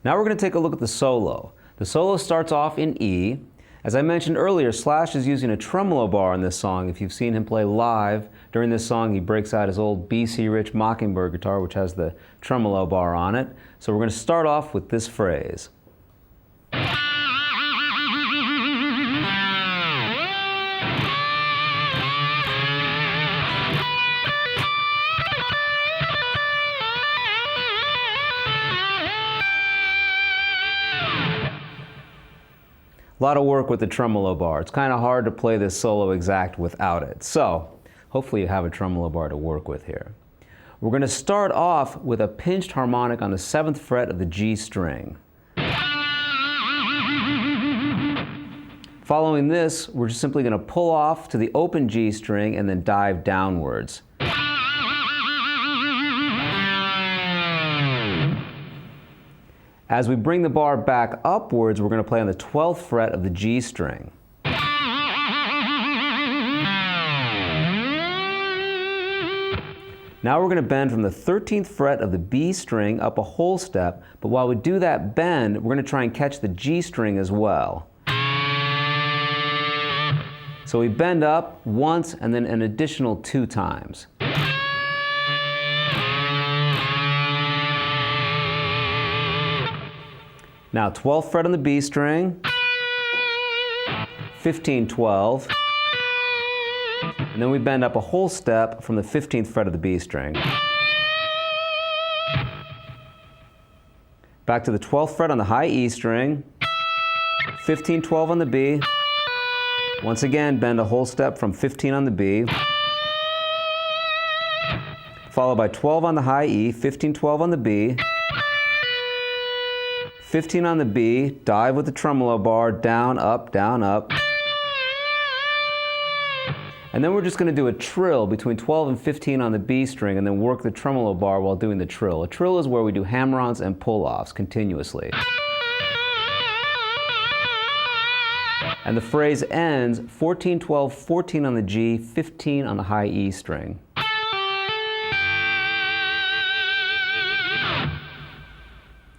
Now we're going to take a look at the solo. The solo starts off in E. As I mentioned earlier, Slash is using a tremolo bar in this song. If you've seen him play live, during this song he breaks out his old B.C. Rich Mockingbird guitar, which has the tremolo bar on it. So we're going to start off with this phrase. A lot of work with the tremolo bar. It's kind of hard to play this solo exact without it. So, hopefully you have a tremolo bar to work with here. We're going to start off with a pinched harmonic on the 7th fret of the G string. Following this, we're just simply going to pull off to the open G string and then dive downwards. As we bring the bar back upwards, we're going to play on the 12th fret of the G string. Now we're going to bend from the 13th fret of the B string up a whole step, but while we do that bend, we're going to try and catch the G string as well. So we bend up once and then an additional 2 times. Now 12th fret on the B string, 15, 12, and then we bend up a whole step from the 15th fret of the B string. Back to the 12th fret on the high E string, 15, 12 on the B, once again bend a whole step from 15 on the B, followed by 12 on the high E, 15, 12 on the B, 15 on the B, dive with the tremolo bar, down, up, and then we're just going to do a trill between 12 and 15 on the B string and then work the tremolo bar while doing the trill. A trill is where we do hammer-ons and pull-offs continuously. And the phrase ends 14, 12, 14 on the G, 15 on the high E string.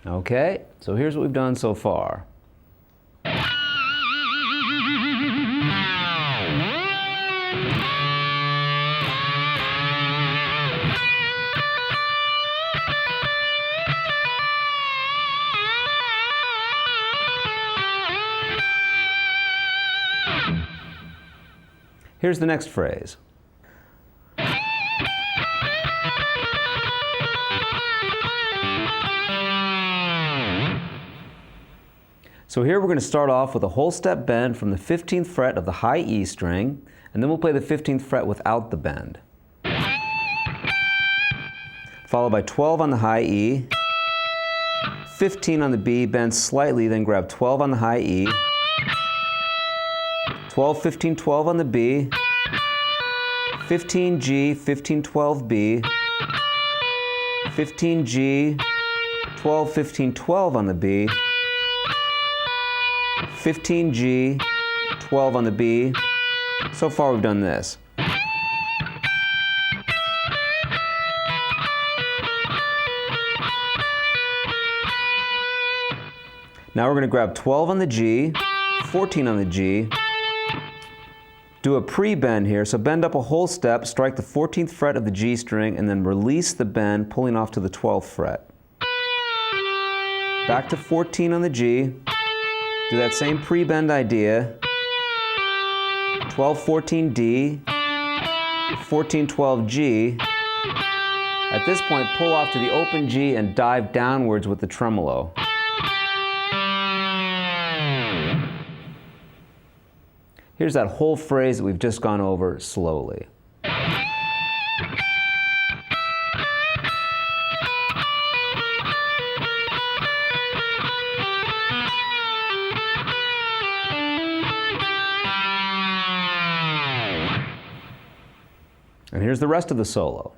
Okay, so here's what we've done so far. Here's the next phrase. So here we're going to start off with a whole step bend from the 15th fret of the high E string, and then we'll play the 15th fret without the bend. Followed by 12 on the high E, 15 on the B, bend slightly, then grab 12 on the high E, 12, 15, 12 on the B, 15 G, 15, 12 B, 15 G, 12, 15, 12 on the B, 15 G, 12 on the B. So far we've done this. Now we're going to grab 12 on the G, 14 on the G, do a pre-bend here, so bend up a whole step, strike the 14th fret of the G string, and then release the bend, pulling off to the 12th fret. Back to 14 on the G, do that same pre-bend idea, 12, 14 D, 14, 12 G. At this point, pull off to the open G and dive downwards with the tremolo. Here's that whole phrase that we've just gone over slowly. And here's the rest of the solo.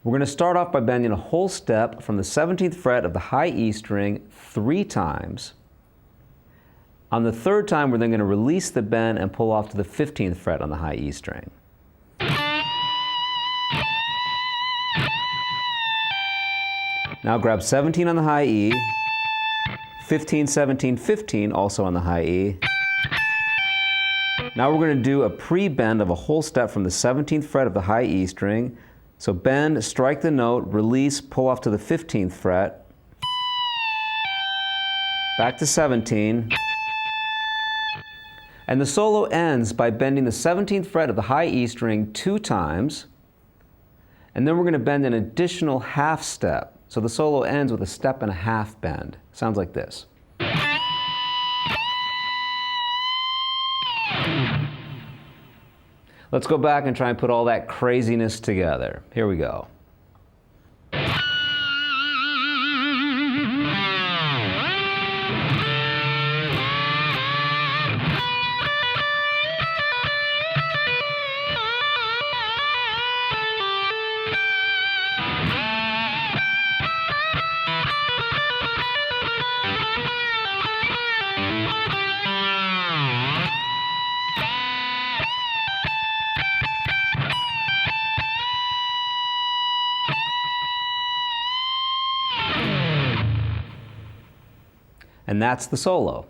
We're going to start off by bending a whole step from the 17th fret of the high E string 3 times On the third time, we're then going to release the bend and pull off to the 15th fret on the high E string. Now grab 17 on the high E, 15, 17, 15 also on the high E. Now we're going to do a pre-bend of a whole step from the 17th fret of the high E string. So bend, strike the note, release, pull off to the 15th fret, back to 17. And the solo ends by bending the 17th fret of the high E string 2 times, and then we're going to bend an additional half step. So the solo ends with a step and a half bend. Sounds like this. Let's go back and try and put all that craziness together. Here we go. And that's the solo.